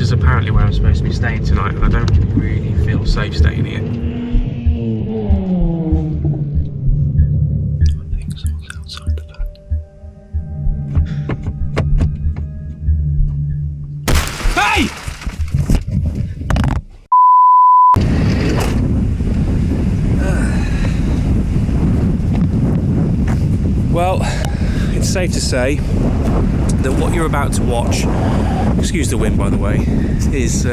is apparently where I'm supposed to be staying tonight, and I don't really feel safe staying here. I think someone's outside the back. Hey! Well, it's safe to say that what you're about to watch, excuse the wind by the way, is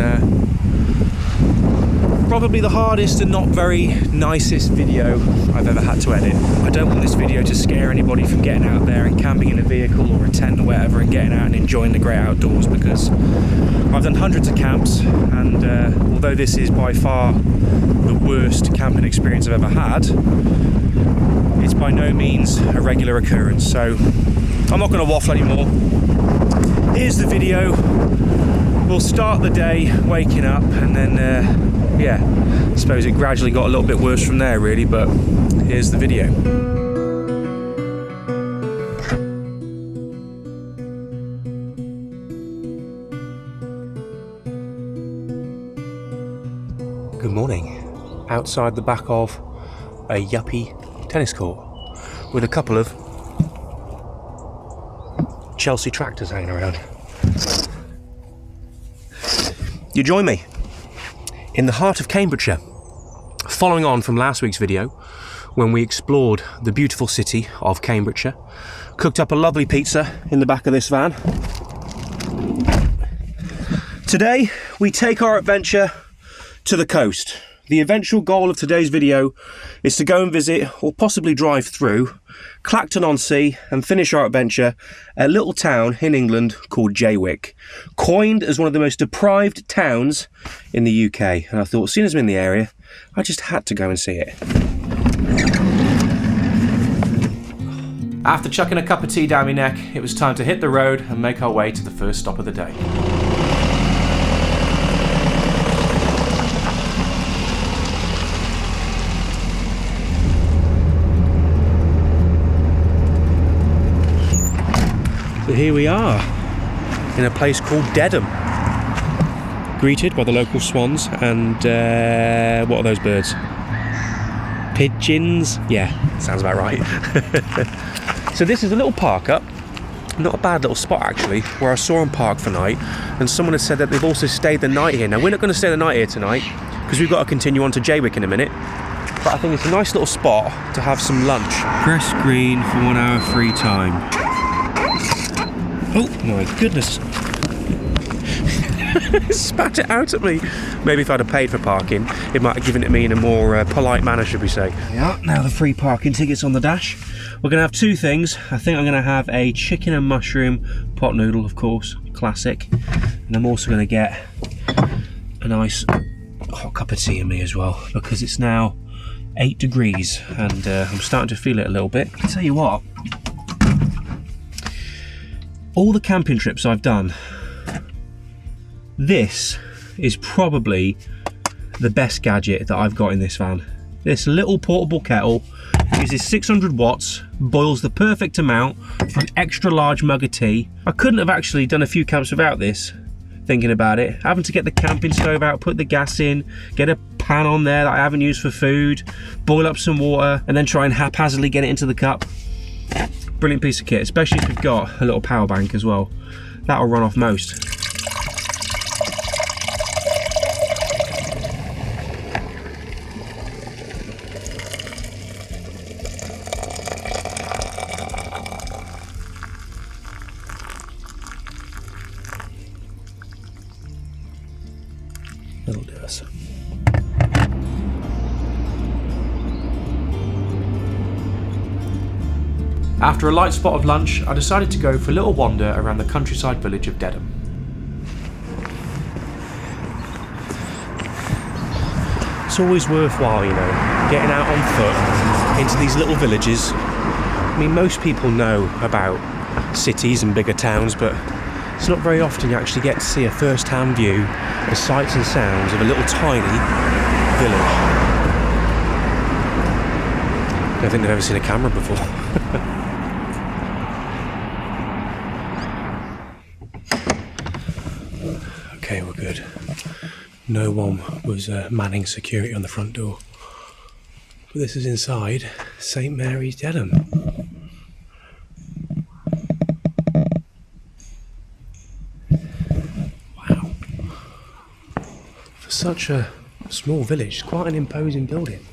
probably the hardest and not very nicest video I've ever had to edit. I don't want this video to scare anybody from getting out there and camping in a vehicle or a tent or whatever and getting out and enjoying the great outdoors, because I've done hundreds of camps, and although this is by far the worst camping experience I've ever had, it's by no means a regular occurrence, so I'm not going to waffle anymore. Here's the video. We'll start the day waking up, and then yeah, I suppose it gradually got a little bit worse from there really, but here's the video. Good morning. Outside the back of a yuppie tennis court with a couple of Chelsea tractors hanging around. You join me in the heart of Cambridgeshire, following on from last week's video when we explored the beautiful city of Cambridgeshire, cooked up a lovely pizza in the back of this van. Today we take our adventure to the coast. The eventual goal of today's video is to go and visit, or possibly drive through, Clacton-on-Sea and finish our adventure at a little town in England called Jaywick, coined as one of the most deprived towns in the UK. And I thought, as soon as I'm in the area, I just had to go and see it. After chucking a cup of tea down my neck, it was time to hit the road and make our way to the first stop of the day. So here we are, in a place called Dedham. Greeted by the local swans and, what are those birds? Pigeons? Yeah, sounds about right. So this is a little park up, not a bad little spot actually, where I saw them park for night, and someone has said that they've also stayed the night here. Now we're not going to stay the night here tonight, because we've got to continue on to Jaywick in a minute, but I think it's a nice little spot to have some lunch. Press green for 1 hour free time. Oh my goodness. Spat it out at me. Maybe if I'd have paid for parking, it might have given it me in a more polite manner, should we say. Yeah, now the free parking tickets on the dash. We're going to have two things. I think I'm going to have a chicken and mushroom pot noodle, of course, classic. And I'm also going to get a nice hot cup of tea in me as well, because it's now 8 degrees and I'm starting to feel it a little bit. I tell you what, all the camping trips I've done, this is probably the best gadget that I've got in this van. This little portable kettle uses 600 watts, boils the perfect amount for an extra large mug of tea. I couldn't have actually done a few camps without this, thinking about it. Having to get the camping stove out, put the gas in, get a pan on there that I haven't used for food, boil up some water, and then try and haphazardly get it into the cup. Brilliant piece of kit, especially if you've got a little power bank as well. That'll run off most. That'll do us. After a light spot of lunch, I decided to go for a little wander around the countryside village of Dedham. It's always worthwhile, you know, getting out on foot into these little villages. I mean, most people know about cities and bigger towns, but it's not very often you actually get to see a first-hand view, the sights and sounds of a little tiny village. I don't think they've ever seen a camera before. Okay, we're good. No one was manning security on the front door. But this is inside St Mary's, Dedham. Wow. For such a small village, it's quite an imposing building.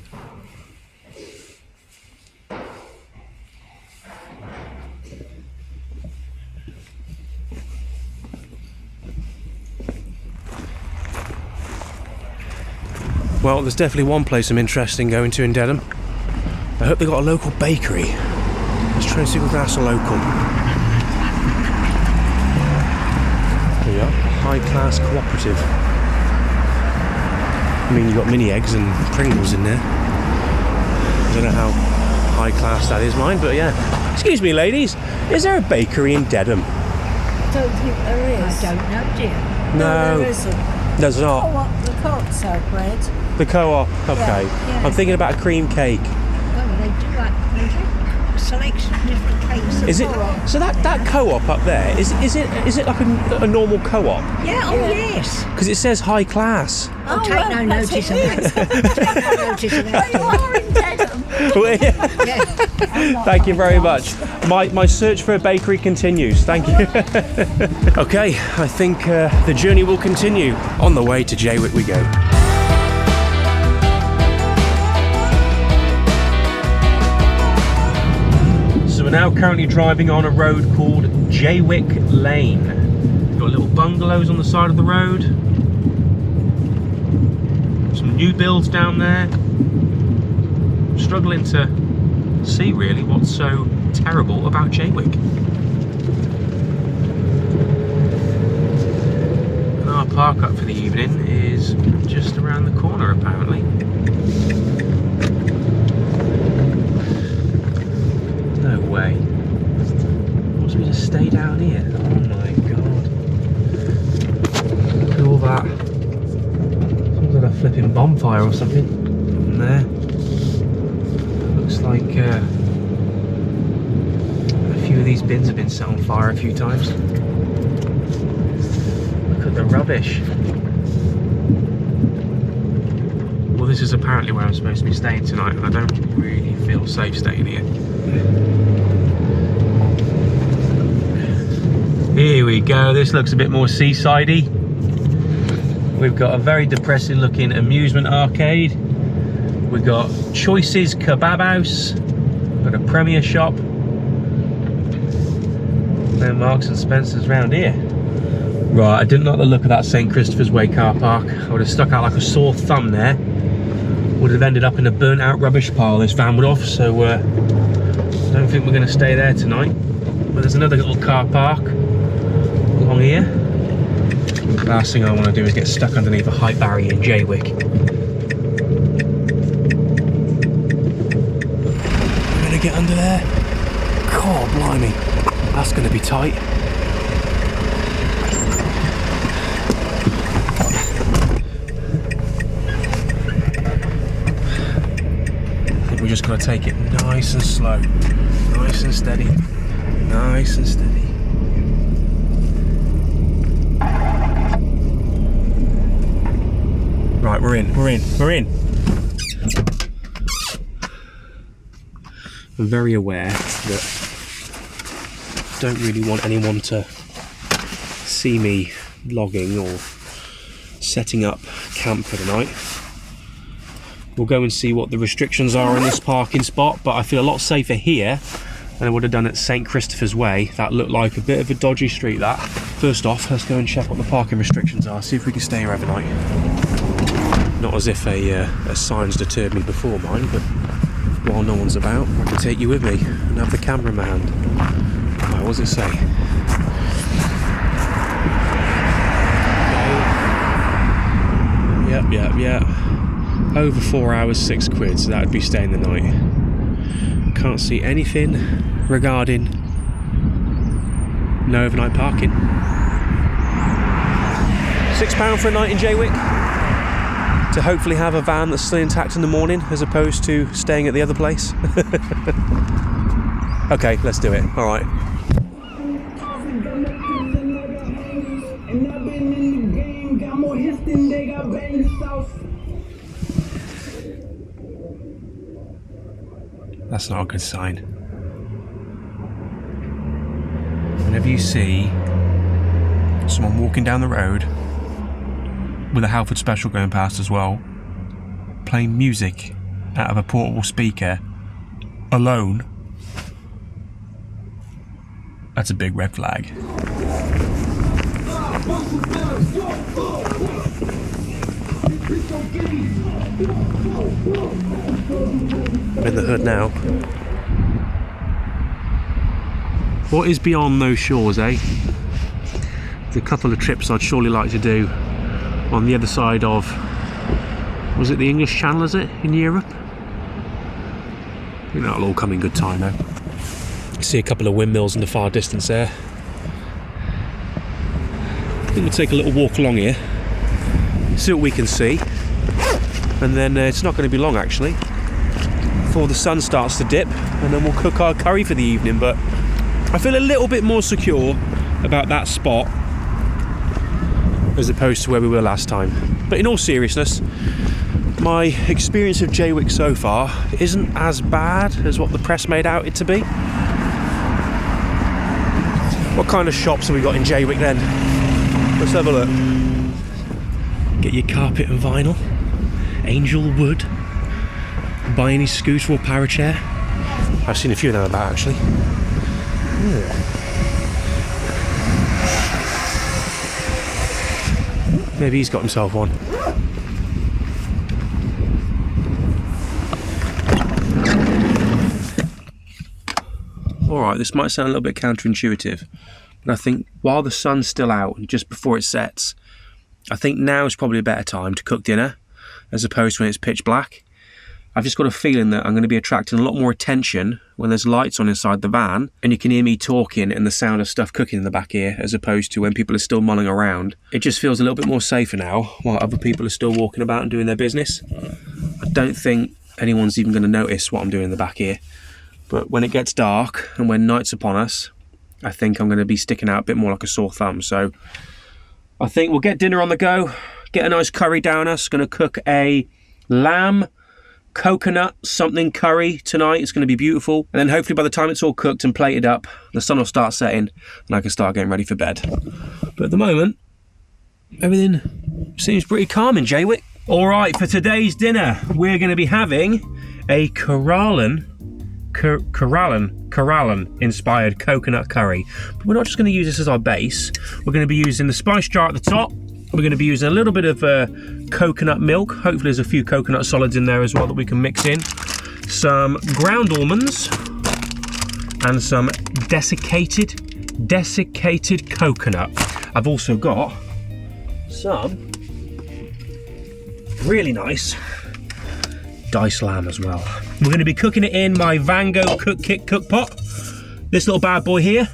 Well, there's definitely one place I'm interested in going to in Dedham. I hope they've got a local bakery. Let's try and see if we can ask a local. There we are, high class cooperative. I mean, you've got mini eggs and Pringles in there. I don't know how high class that is, mine, but yeah. Excuse me, ladies, is there a bakery in Dedham? I don't think there is. I don't know, dear. No, there isn't. There's not. Oh, what? The co-op sell bread. The co-op, okay. Yeah. I'm thinking about a cream cake. Well, they do a selection of different cakes. Is it so that co-op up there? Is it like a normal co-op? Yeah. Oh yes. Because it says high class. I'll take no notice of that. Take no notice of that. You are in Dedham. Yeah. Thank you very much. My search for a bakery continues. Thank you. Okay, I think the journey will continue. On the way to Jaywick we go. So we're now currently driving on a road called Jaywick Lane. We've got little bungalows on the side of the road. Some new builds down there. I'm struggling to see really what's so terrible about Jaywick. And our park up for the evening is just around the corner apparently. No way. What's we just stay down here? Oh my god. Look at all that. Sounds like a flipping bonfire or something. In there. Looks like a few of these bins have been set on fire a few times. Look at the rubbish. Well, this is apparently where I'm supposed to be staying tonight, and I don't really feel safe staying here. Here we go, this looks a bit more seasidey. We've got a very depressing looking amusement arcade. We've got Choices Kebab House. We've got a Premier Shop. No Marks and Spencer's round here. Right, I didn't like the look of that St Christopher's Way car park. I would have stuck out like a sore thumb there. Would have ended up in a burnt out rubbish pile, this van would have, so I don't think we're going to stay there tonight. But there's another little car park along here. Last thing I want to do is get stuck underneath a high barrier in Jaywick. I'm going to get under there. God blimey, that's going to be tight. We just got to take it nice and slow, nice and steady, nice and steady. Right, we're in. I'm very aware that I don't really want anyone to see me vlogging or setting up camp for the night. We'll go and see what the restrictions are in this parking spot, but I feel a lot safer here than I would have done at St Christopher's Way. That looked like a bit of a dodgy street, that. First off, let's go and check what the parking restrictions are, see if we can stay here overnight. Not as if a sign's deterred me before mine, but while no one's about, I can take you with me and have the camera in my hand. Right, what does it say? Okay. Yep. Over 4 hours, £6, so that would be staying the night. Can't see anything regarding no overnight parking. £6 for a night in Jaywick to hopefully have a van that's still intact in the morning as opposed to staying at the other place. Okay, let's do it. All right. That's not a good sign. Whenever you see someone walking down the road with a Halford Special going past as well, playing music out of a portable speaker alone, that's a big red flag. I'm in the hood now. What is beyond those shores, eh? There's a couple of trips I'd surely like to do on the other side of, was it the English Channel, is it, in Europe? I think that'll all come in good time though. You see a couple of windmills in the far distance there. I think we'll take a little walk along here, see what we can see, and then it's not going to be long actually before the sun starts to dip, and then we'll cook our curry for the evening. But I feel a little bit more secure about that spot as opposed to where we were last time. But in all seriousness, my experience of Jaywick so far isn't as bad as what the press made out it to be. What kind of shops have we got in Jaywick then? Let's have a look. Get your carpet and vinyl, angel wood, buy any scooter or power chair. I've seen a few of them about actually. Yeah. Maybe he's got himself one. Alright, this might sound a little bit counterintuitive, but I think while the sun's still out and just before it sets, I think now is probably a better time to cook dinner as opposed to when it's pitch black. I've just got a feeling that I'm going to be attracting a lot more attention when there's lights on inside the van and you can hear me talking and the sound of stuff cooking in the back here, as opposed to when people are still mulling around. It just feels a little bit more safer now while other people are still walking about and doing their business. I don't think anyone's even going to notice what I'm doing in the back here. But when it gets dark and when night's upon us, I think I'm going to be sticking out a bit more like a sore thumb. So I think we'll get dinner on the go, get a nice curry down us. Going to cook a lamb coconut something curry tonight. It's going to be beautiful. And then hopefully by the time it's all cooked and plated up, the sun will start setting and I can start getting ready for bed. But at the moment, everything seems pretty calm in Jaywick. All right, for today's dinner, we're going to be having a Karalan inspired coconut curry. But we're not just going to use this as our base. We're going to be using the spice jar at the top. We're going to be using a little bit of coconut milk. Hopefully there's a few coconut solids in there as well that we can mix in. Some ground almonds and some desiccated coconut. I've also got some really nice diced lamb as well. We're going to be cooking it in my Vango Cook Kit cook pot. This little bad boy here.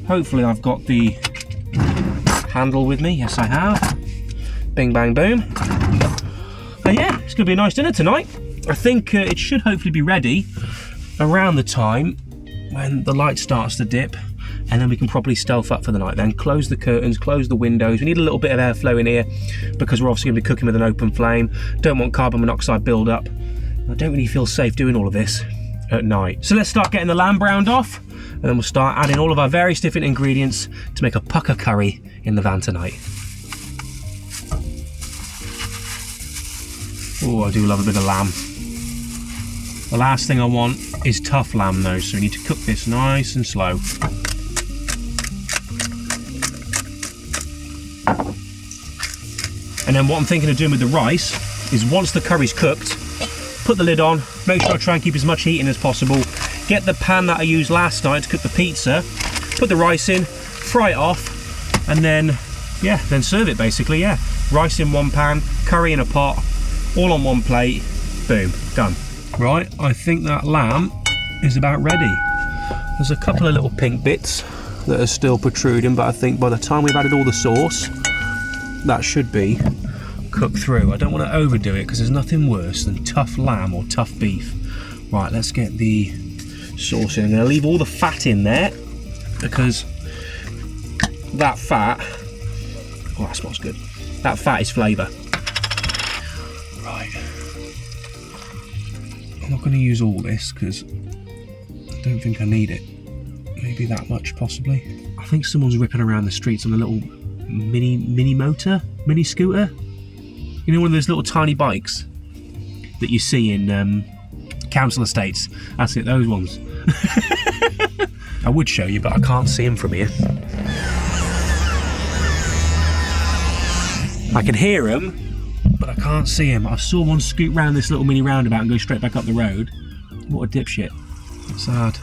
Hopefully I've got the handle with me. Yes, I have. Bing, bang, boom. And yeah, it's going to be a nice dinner tonight. I think it should hopefully be ready around the time when the light starts to dip, and then we can properly stealth up for the night. Then close the curtains, close the windows. We need a little bit of airflow in here because we're obviously going to be cooking with an open flame. Don't want carbon monoxide build up. I don't really feel safe doing all of this at night. So let's start getting the lamb browned off, and then we'll start adding all of our various different ingredients to make a pucker curry in the van tonight. Oh, I do love a bit of lamb. The last thing I want is tough lamb though, so we need to cook this nice and slow. And then what I'm thinking of doing with the rice is once the curry's cooked, put the lid on, make sure I try and keep as much heat in as possible, get the pan that I used last night to cook the pizza, put the rice in, fry it off, and then serve it basically, yeah. Rice in one pan, curry in a pot, all on one plate, boom, done. Right, I think that lamb is about ready. There's a couple of little pink bits that are still protruding, but I think by the time we've added all the sauce, that should be cooked through. I don't want to overdo it because there's nothing worse than tough lamb or tough beef. Right, let's get the sauce in. I'm going to leave all the fat in there because that fat, oh, that smells good. That fat is flavour. Right. I'm not going to use all this because I don't think I need it. Maybe that much, possibly. I think someone's ripping around the streets on a little mini scooter. You know, one of those little tiny bikes that you see in council estates. That's it, those ones. I would show you, but I can't see them from here. I can hear them, but I can't see them. I saw one scoot round this little mini roundabout and go straight back up the road. What a dipshit. Sad.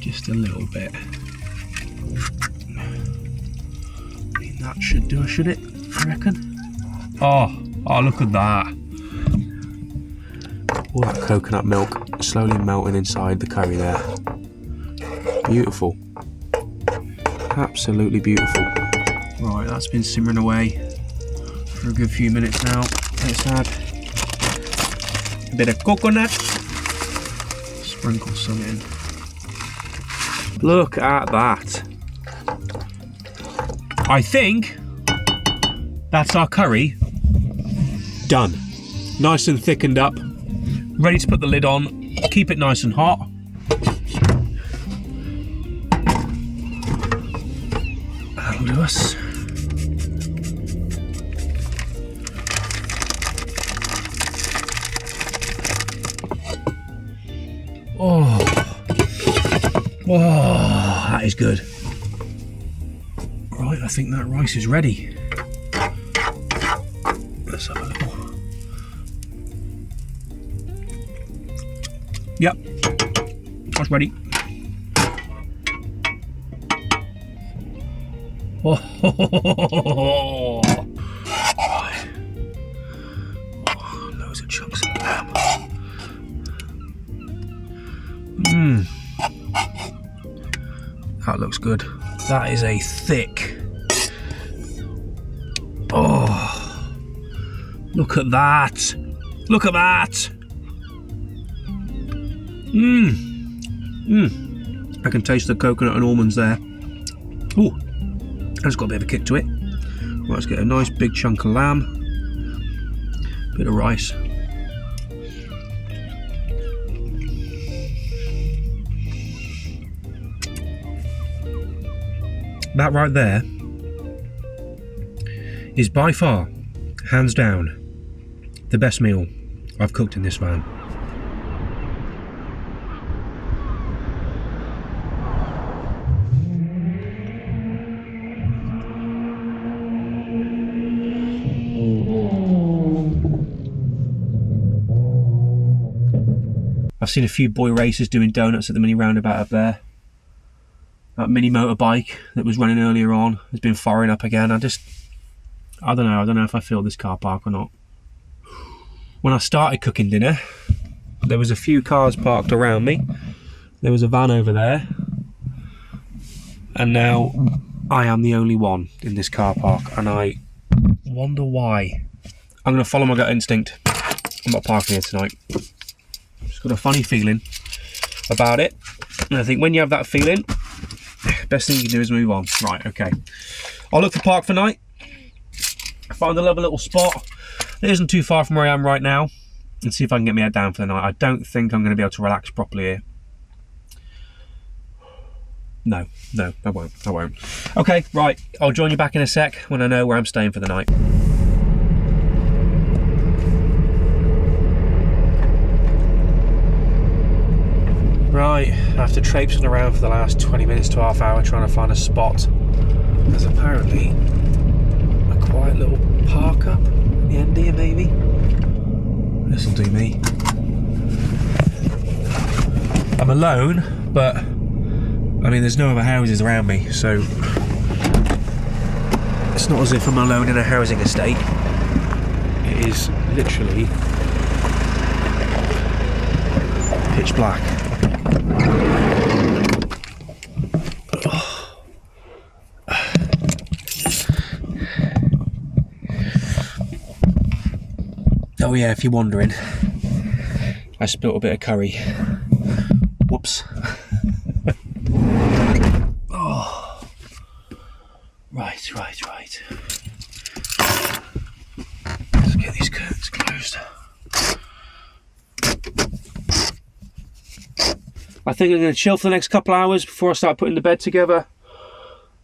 Just a little bit. I mean, that should do it, should it? I reckon. Oh, look at that. All that coconut milk slowly melting inside the curry there. Beautiful. Absolutely beautiful. Right, that's been simmering away for a good few minutes now. Let's add a bit of coconut. Sprinkle some in. Look at that. I think that's our curry done. Nice and thickened up. Ready to put the lid on. Keep it nice and hot. That'll do us. Oh, that is good. Right, I think that rice is ready. Let's have a little. Yep, that's ready. Oh, right. Loads of chunks of lamb. That looks good. That is a thick. Oh, look at that. Look at that. I can taste the coconut and almonds there. Ooh, that's got a bit of a kick to it. Right, let's get a nice big chunk of lamb. Bit of rice. That right there is by far, hands down, the best meal I've cooked in this van. I've seen a few boy racers doing donuts at the mini roundabout up there. That mini motorbike that was running earlier on has been firing up again. I don't know if I feel this car park or not. When I started cooking dinner, there was a few cars parked around me. There was a van over there. And now I am the only one in this car park, and I wonder why. I'm going to follow my gut instinct. I'm not parking here tonight. Just got a funny feeling about it. And I think when you have that feeling, best thing you can do is move on. Right, okay. I'll look for park for night. Find a lovely little spot that isn't too far from where I am right now, and see if I can get my head down for the night. I don't think I'm going to be able to relax properly here. No, I won't. Okay, right. I'll join you back in a sec when I know where I'm staying for the night. Right, after traipsing around for the last 20 minutes to half hour trying to find a spot, there's apparently a quiet little park up at the end here, maybe. This'll do me. I'm alone, but I mean there's no other houses around me, so it's not as if I'm alone in a housing estate. It is literally pitch black. Oh yeah, if you're wondering, I spilled a bit of curry. Whoops. Oh. Right. think I'm going to chill for the next couple hours before I start putting the bed together.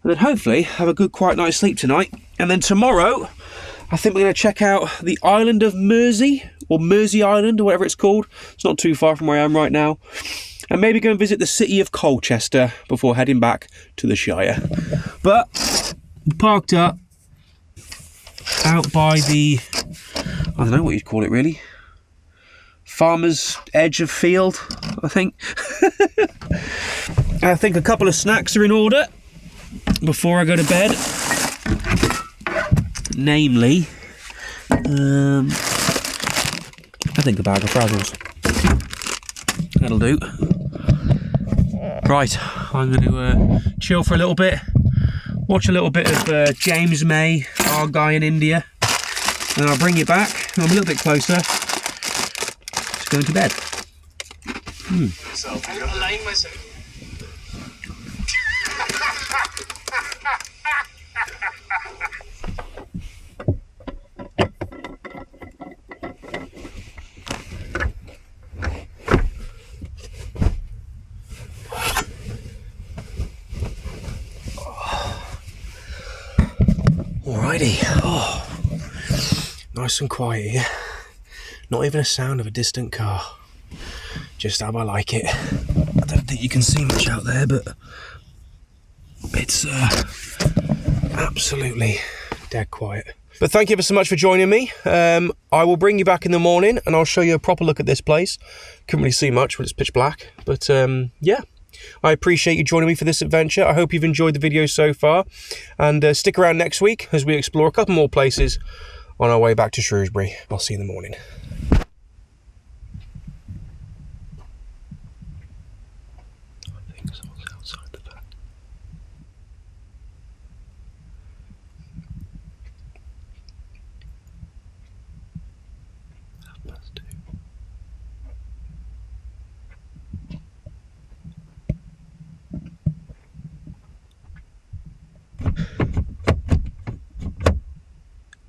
And then hopefully have a good quiet night's sleep tonight. And then tomorrow, I think we're going to check out the island of Mersey, or Mersey Island, or whatever it's called. It's not too far from where I am right now. And maybe go and visit the city of Colchester before heading back to the Shire. But we parked up out by the, I don't know what you'd call it really, farmer's edge of field, I think. I think a couple of snacks are in order before I go to bed. Namely, I think a bag of Frazzles. That'll do. Right, I'm going to chill for a little bit, watch a little bit of James May, our guy in India, and I'll bring you back when I'm a little bit closer to going to bed. So, I'm going to line myself. Alrighty, nice and quiet here. Not even a sound of a distant car. Just how I like it. I don't think you can see much out there, but it's absolutely dead quiet. But thank you ever so much for joining me. I will bring you back in the morning and I'll show you a proper look at this place. Couldn't really see much when it's pitch black, but yeah. I appreciate you joining me for this adventure. I hope you've enjoyed the video so far. And stick around next week as we explore a couple more places on our way back to Shrewsbury. I'll see you in the morning. I think someone's outside the back.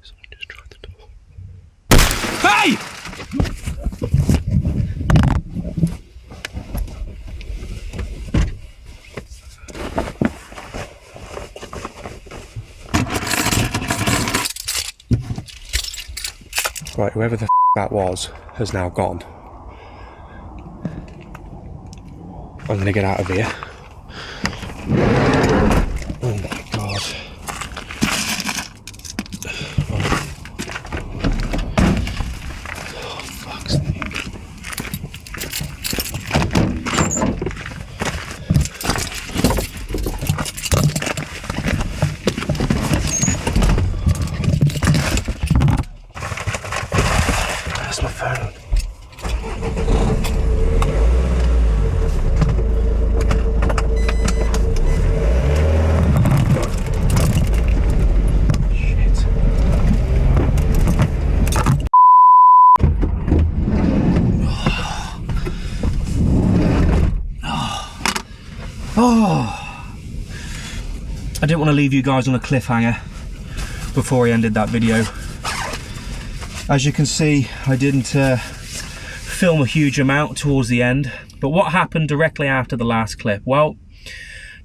Someone just tried the door. Hey! Right, whoever the that was has now gone. I'm gonna get out of here. Oh my god. Oh, fuck's sake. Where's my phone? I didn't want to leave you guys on a cliffhanger before I ended that video. As you can see, I didn't film a huge amount towards the end, but what happened directly after the last clip? Well,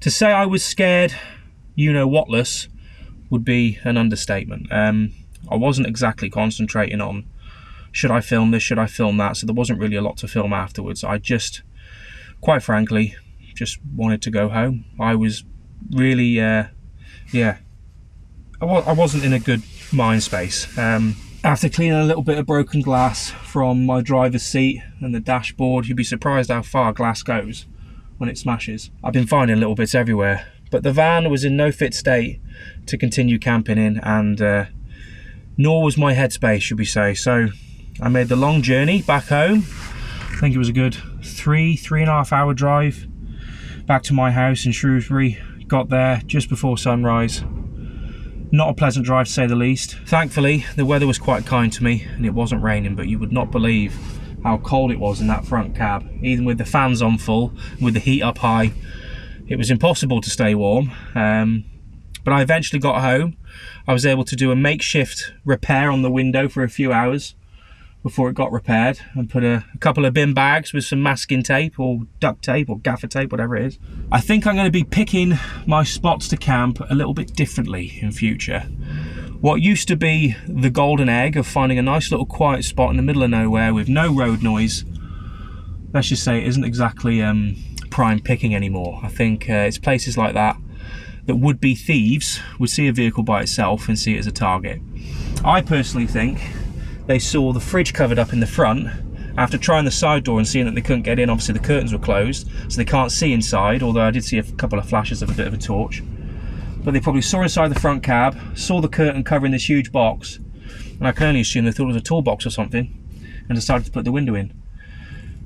to say I was scared, you know whatless, would be an understatement. I wasn't exactly concentrating on, should I film this, should I film that, so there wasn't really a lot to film afterwards. I just, quite frankly, just wanted to go home. I was really, yeah, I wasn't in a good mind space. After cleaning a little bit of broken glass from my driver's seat and the dashboard, you'd be surprised how far glass goes when it smashes. I've been finding little bits everywhere, but the van was in no fit state to continue camping in, and nor was my headspace, should we say. So I made the long journey back home. I think it was a good three and a half hour drive back to my house in Shrewsbury. Got there just before sunrise. Not a pleasant drive to say the least. Thankfully, the weather was quite kind to me and it wasn't raining, but you would not believe how cold it was in that front cab. Even with the fans on full, with the heat up high, it was impossible to stay warm. But I eventually got home. I was able to do a makeshift repair on the window for a few hours, before it got repaired, and put a couple of bin bags with some masking tape or duct tape or gaffer tape, whatever it is. I think I'm going to be picking my spots to camp a little bit differently in future. What used to be the golden egg of finding a nice little quiet spot in the middle of nowhere with no road noise, let's just say it isn't exactly prime picking anymore. I think it's places like that would-be thieves would see a vehicle by itself and see it as a target. I personally think they saw the fridge covered up in the front after trying the side door and seeing that they couldn't get in. Obviously the curtains were closed, so they can't see inside, although I did see a couple of flashes of a bit of a torch. But they probably saw inside the front cab, saw the curtain covering this huge box, and I can only assume they thought it was a toolbox or something, and decided to put the window in.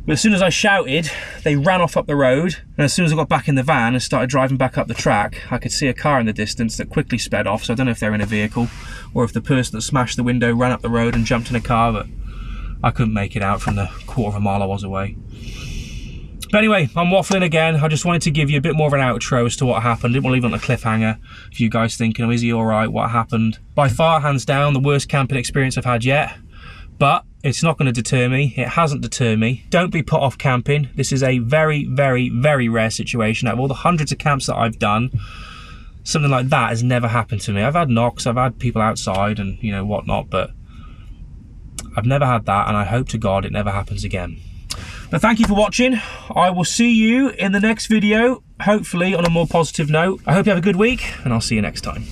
But as soon as I shouted, they ran off up the road, and as soon as I got back in the van and started driving back up the track, I could see a car in the distance that quickly sped off. So I don't know if they're in a vehicle or if the person that smashed the window ran up the road and jumped in a car, but I couldn't make it out from the quarter of a mile I was away. But anyway, I'm waffling again. I just wanted to give you a bit more of an outro as to what happened. Didn't want to leave it on a cliffhanger for you guys thinking, oh, is he all right? What happened? By far, hands down, the worst camping experience I've had yet. But it's not going to deter me. It hasn't deterred me. Don't be put off camping. This is a very, very, very rare situation. Out of all the hundreds of camps that I've done, something like that has never happened to me. I've had knocks, I've had people outside and, you know, whatnot, but I've never had that, and I hope to God it never happens again. But thank you for watching. I will see you in the next video, hopefully on a more positive note. I hope you have a good week, and I'll see you next time.